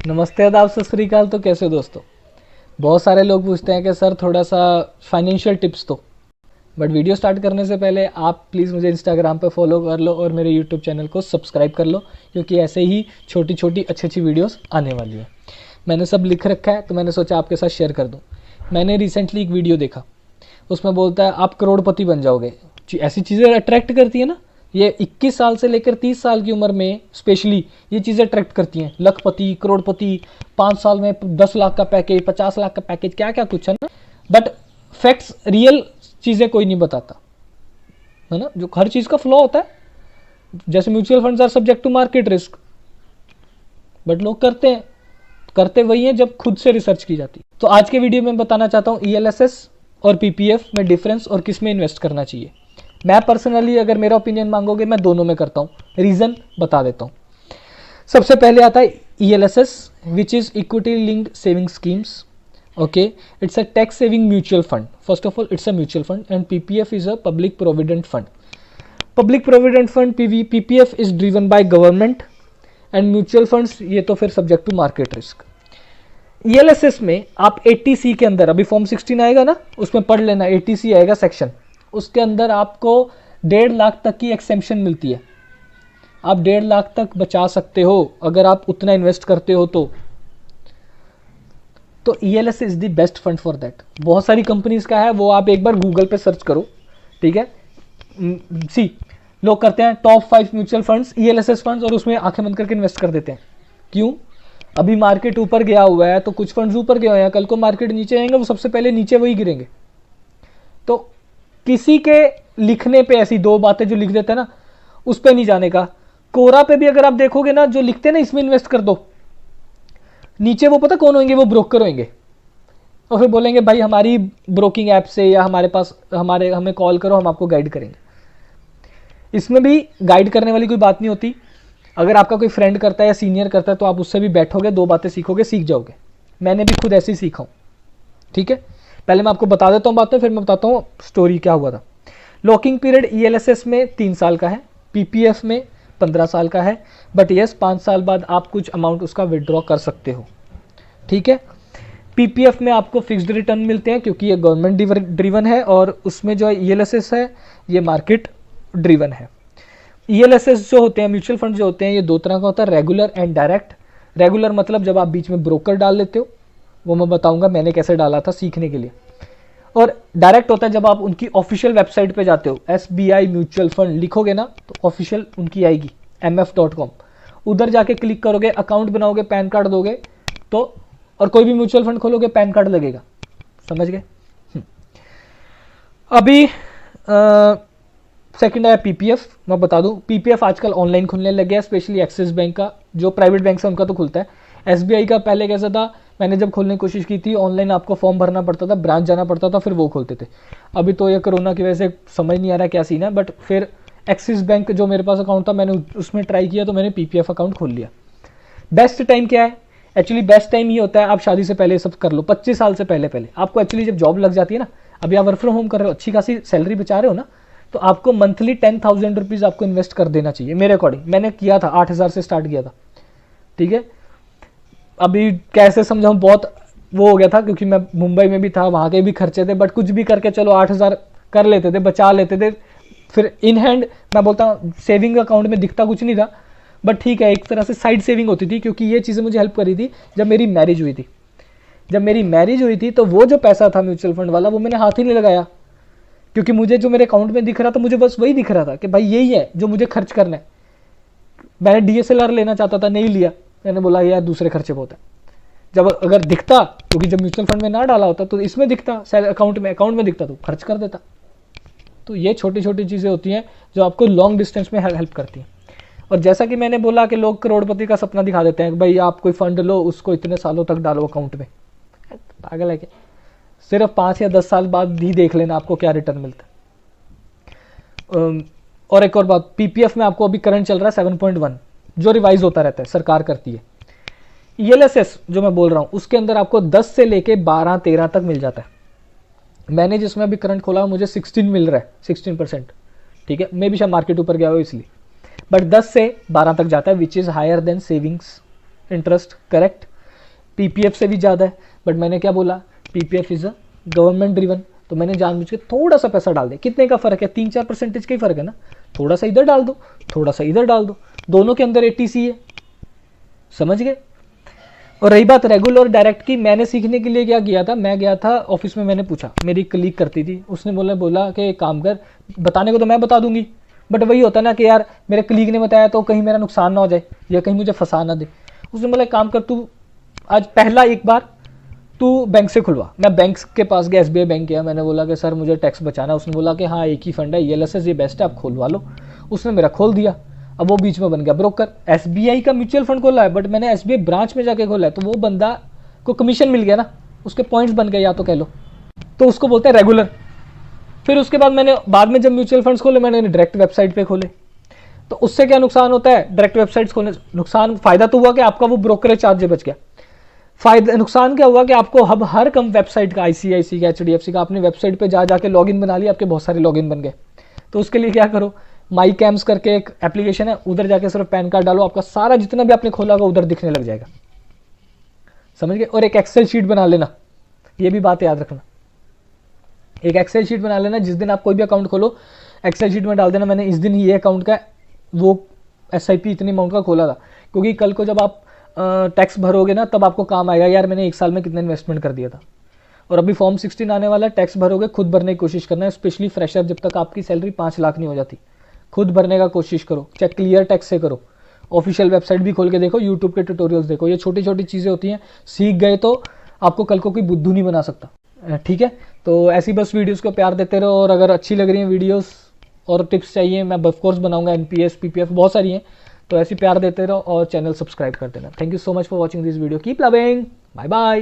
नमस्ते, आदाब, सत श्री अकाल। तो कैसे हो दोस्तों? बहुत सारे लोग पूछते हैं कि सर थोड़ा सा फाइनेंशियल टिप्स दो। बट वीडियो स्टार्ट करने से पहले आप प्लीज़ मुझे इंस्टाग्राम पे फॉलो कर लो और मेरे यूट्यूब चैनल को सब्सक्राइब कर लो, क्योंकि ऐसे ही छोटी छोटी अच्छी अच्छी वीडियोस आने वाली है। मैंने सब लिख रखा है तो मैंने सोचा आपके साथ शेयर कर दूँ। मैंने रिसेंटली एक वीडियो देखा, उसमें बोलता है आप करोड़पति बन जाओगे। ऐसी चीज़ें अट्रैक्ट करती है ना, ये 21 साल से लेकर 30 साल की उम्र में स्पेशली ये चीज़ें अट्रैक्ट करती हैं। लखपति, करोड़पति, 5 साल में 10 लाख का पैकेज, 50 लाख का पैकेज, क्या क्या कुछ है ना। बट फैक्ट्स, रियल चीज़ें कोई नहीं बताता है ना। जो हर चीज़ का फ्लॉ होता है, जैसे mutual funds are subject to market risk, but लोग करते वही हैं जब खुद से रिसर्च की जाती है। तो आज के वीडियो में बताना चाहता हूँ ELSS और PPF में डिफरेंस और किस में इन्वेस्ट करना चाहिए। मैं पर्सनली अगर मेरा ओपिनियन मांगोगे, मैं दोनों में करता हूँ। रीज़न बता देता हूँ। सबसे पहले आता है ELSS, which is equity linked saving schemes. Okay, it's a tax saving mutual fund. First of all it's a mutual fund and PPF is a public provident fund. Public provident fund PPF is driven by government and mutual funds ये तो फिर subject to market risk. ELSS में आप 80C के अंदर, अभी form 16 आएगा ना, उसमें पढ़ लेना, 80C आएगा सेक्शन, उसके अंदर आपको 1.5 लाख तक की एक्सेम्पशन मिलती है। आप 1.5 लाख तक बचा सकते हो अगर आप उतना इन्वेस्ट करते हो तो ELSS is the best fund for that. बहुत सारी कंपनीज का है, वो आप एक बार गूगल पे सर्च करो, ठीक है। सी, लोग करते हैं top 5 mutual funds, ELSS funds, और उसमें आंखें बंद करके इन्वेस्ट कर देते हैं। क्यों? अभी मार्केट ऊपर गया हुआ है तो कुछ फंड्स ऊपर गए हुए हैं, कल को मार्केट नीचे आएंगे, वो सबसे पहले नीचे वही गिरेंगे। तो किसी के लिखने पे ऐसी 2 बातें जो लिख देते हैं ना, उस पे नहीं जाने का। कोरा पे भी अगर आप देखोगे ना, जो लिखते हैं ना इसमें इन्वेस्ट कर दो, नीचे वो पता कौन होंगे? वो ब्रोकर होंगे, और फिर बोलेंगे भाई हमारी ब्रोकिंग ऐप से या हमारे पास हमें कॉल करो, हम आपको गाइड करेंगे। इसमें भी गाइड करने वाली कोई बात नहीं होती। अगर आपका कोई फ्रेंड करता है या सीनियर करता है तो आप उससे भी बैठोगे, 2 बातें सीखोगे, सीख जाओगे। मैंने भी खुद ऐसे ही सीखा हूँ, ठीक है। पहले मैं आपको बता देता हूँ बातें, फिर मैं बताता हूँ स्टोरी क्या हुआ था। लॉकिंग पीरियड ELSS में 3 साल का है, PPF में 15 साल का है। बट यस, 5 साल बाद आप कुछ अमाउंट उसका विड्रॉ कर सकते हो, ठीक है। PPF में आपको फिक्स्ड रिटर्न मिलते हैं क्योंकि ये गवर्नमेंट ड्रिवन है, और उसमें जो ELSS है ये मार्केट ड्रिवन है। ELSS जो होते हैं, म्यूचुअल फंड जो होते हैं, ये 2 तरह का होता है, रेगुलर एंड डायरेक्ट। रेगुलर मतलब जब आप बीच में ब्रोकर डाल लेते हो, वो मैं बताऊंगा मैंने कैसे डाला था सीखने के लिए। और डायरेक्ट होता है जब आप उनकी ऑफिशियल वेबसाइट पे जाते हो, SBI म्यूचुअल फंड लिखोगे ना तो ऑफिशियल उनकी आएगी mf.com, उधर जाके क्लिक करोगे, अकाउंट बनाओगे, पैन कार्ड दोगे तो, और कोई भी म्यूचुअल फंड खोलोगे पैन कार्ड लगेगा। समझ गए? अभी सेकंड है PPF। मैं बता दूं, PPF आजकल ऑनलाइन खुलने लग गया है, स्पेशली एक्सिस बैंक का, जो प्राइवेट बैंक है उनका तो खुलता है। SBI का पहले कैसा था, मैंने जब खोलने की कोशिश की थी, ऑनलाइन आपको फॉर्म भरना पड़ता था, ब्रांच जाना पड़ता था, फिर वो खोलते थे। अभी तो ये कोरोना की वजह से समझ नहीं आ रहा क्या सीन है, बट फिर एक्सिस बैंक जो मेरे पास अकाउंट था, मैंने उसमें ट्राई किया तो मैंने PPF अकाउंट खोल लिया। बेस्ट टाइम क्या है? एक्चुअली बेस्ट टाइम ये होता है, आप शादी से पहले सब कर लो, 25 साल से पहले आपको एक्चुअली जब जॉब लग जाती है ना, अभी आप वर्क फ्रॉम होम कर रहे हो, अच्छी खासी सैलरी बचा रहे हो ना, तो आपको मंथली 10,000 रुपीज़ आपको इन्वेस्ट कर देना चाहिए। मेरे अकॉर्डिंग मैंने किया था, 8,000 से स्टार्ट किया था, ठीक है। अभी कैसे समझाऊं, बहुत वो हो गया था क्योंकि मैं मुंबई में भी था, वहाँ के भी खर्चे थे, बट कुछ भी करके चलो 8,000 कर लेते थे, बचा लेते थे। फिर इन हैंड मैं बोलता हूँ, सेविंग अकाउंट में दिखता कुछ नहीं था, बट ठीक है, एक तरह से साइड सेविंग होती थी, क्योंकि ये चीज़ें मुझे हेल्प करी थी जब मेरी मैरिज हुई थी। जब मेरी मैरिज हुई थी तो वो जो पैसा था म्यूचुअल फंड वाला, वो मैंने हाथ ही नहीं लगाया, क्योंकि मुझे जो मेरे अकाउंट में दिख रहा था, मुझे बस वही दिख रहा था कि भाई यही है जो मुझे खर्च करना है। मैंने DSLR लेना चाहता था, नहीं लिया, मैंने बोला यार दूसरे खर्चे बहुत है। जब अगर दिखता, क्योंकि जब म्यूचुअल फंड में ना डाला होता तो इसमें दिखता, अकाउंट में दिखता तो खर्च कर देता। तो ये छोटी छोटी चीज़ें होती हैं जो आपको लॉन्ग डिस्टेंस में हेल्प करती हैं। और जैसा कि मैंने बोला कि लोग करोड़पति का सपना दिखा देते हैं कि भाई आप कोई फंड लो, उसको इतने सालों तक डालो अकाउंट में। पागल है क्या? सिर्फ 5 या 10 साल बाद ही देख लेना आपको क्या रिटर्न मिलता है। और एक और बात, PPF में आपको अभी करंट चल रहा है 7.1, जो रिवाइज होता रहता है, सरकार करती है। ELSS जो मैं बोल रहा हूँ, उसके अंदर आपको 10 से लेके 12-13 तक मिल जाता है। मैंने जिसमें अभी करंट खोला, मुझे 16 मिल रहा है, 16%, ठीक है। मे भी शायद मार्केट ऊपर गया हो इसलिए, बट 10 से 12 तक जाता है, which is higher than savings interest, correct. PPF से भी ज़्यादा है, बट मैंने क्या बोला, PPF is a government driven, तो मैंने जानबूझ के थोड़ा सा पैसा डाल दिया। कितने का फ़र्क है, 3-4% का ही फ़र्क है ना, थोड़ा सा इधर डाल दो, थोड़ा सा इधर डाल दो, दोनों के अंदर एटीसी है, समझ गए। और रही बात रेगुलर और डायरेक्ट की, मैंने सीखने के लिए क्या किया था, मैं गया था ऑफिस में, मैंने पूछा, मेरी कलीग करती थी, उसने बोला कि काम कर, बताने को तो मैं बता दूंगी, बट वही होता ना कि यार मेरे कलीग ने बताया तो कहीं मेरा नुकसान ना हो जाए या कहीं मुझे फंसा ना दे। उसने बोला काम कर, तू आज पहला एक बार तू बैंक से खुलवा। मैं बैंक के पास गया, एसबीआई बैंक गया, मैंने बोला कि सर मुझे टैक्स बचाना। उसने बोला कि हाँ एक ही फंड है, ईएलएसएस, ये बेस्ट है, आप खोलवा लो। उसने मेरा खोल दिया, अब वो बीच में बन गया ब्रोकर। एसबीआई का म्यूचुअल फंड खोला है, बट मैंने एसबीआई ब्रांच में जाके खोला है, तो वो बंदा को कमीशन मिल गया ना, उसके पॉइंट्स बन गए या तो कह लो, तो उसको बोलते हैं रेगुलर। फिर उसके बाद मैंने बाद में जब म्यूचुअल फंड्स खोले, मैंने डायरेक्ट वेबसाइट पे खोले। तो उससे क्या नुकसान होता है, डायरेक्ट वेबसाइट्स खोलने नुकसान, फायदा तो हुआ कि आपका वो ब्रोकरेज चार्ज बच गया। फायदा नुकसान क्या हुआ कि आपको अब हर कम वेबसाइट का, आईसीआईसी का, एचडीएफसी का, अपनी वेबसाइट पे जा जाके लॉगिन बना लिया, आपके बहुत सारे लॉगिन बन गए। तो उसके लिए क्या करो, माई कैम्स करके एक एप्लीकेशन है, उधर जाके सिर्फ पैन कार्ड डालो, आपका सारा जितना भी आपने खोला होगा उधर दिखने लग जाएगा, समझ गए। और एक एक्सेल शीट बना लेना, ये भी बात याद रखना, एक एक्सेल शीट बना लेना, जिस दिन आप कोई भी अकाउंट खोलो एक्सेल शीट में डाल देना, मैंने इस दिन ही ये अकाउंट का वो एसआईपी इतनी अमाउंट का खोला था, क्योंकि कल को जब आप टैक्स भरोगे ना, तब आपको काम आएगा, यार मैंने एक साल में कितना इन्वेस्टमेंट कर दिया था। और अभी फॉर्म 16 आने वाला है, टैक्स भरोगे, खुद भरने की कोशिश करना है, स्पेशली फ्रेशर, जब तक आपकी सैलरी 5 लाख नहीं हो जाती, खुद भरने का कोशिश करो, चाहे क्लियर टैक्स से करो, ऑफिशियल वेबसाइट भी खोल के देखो, यूट्यूब के ट्यूटोरियल्स देखो, ये छोटी छोटी चीज़ें होती हैं, सीख गए तो आपको कल को कोई बुद्धू नहीं बना सकता, ठीक है। तो ऐसी बस वीडियोस को प्यार देते रहो, और अगर अच्छी लग रही हैं वीडियोस और टिप्स चाहिए, मैं ऑफ कोर्स बनाऊंगा, एनपीएस पीपीएफ बहुत सारी हैं, तो ऐसी प्यार देते रहो और चैनल सब्सक्राइब कर देना। Thank you so much for watching this video, keep loving, bye bye.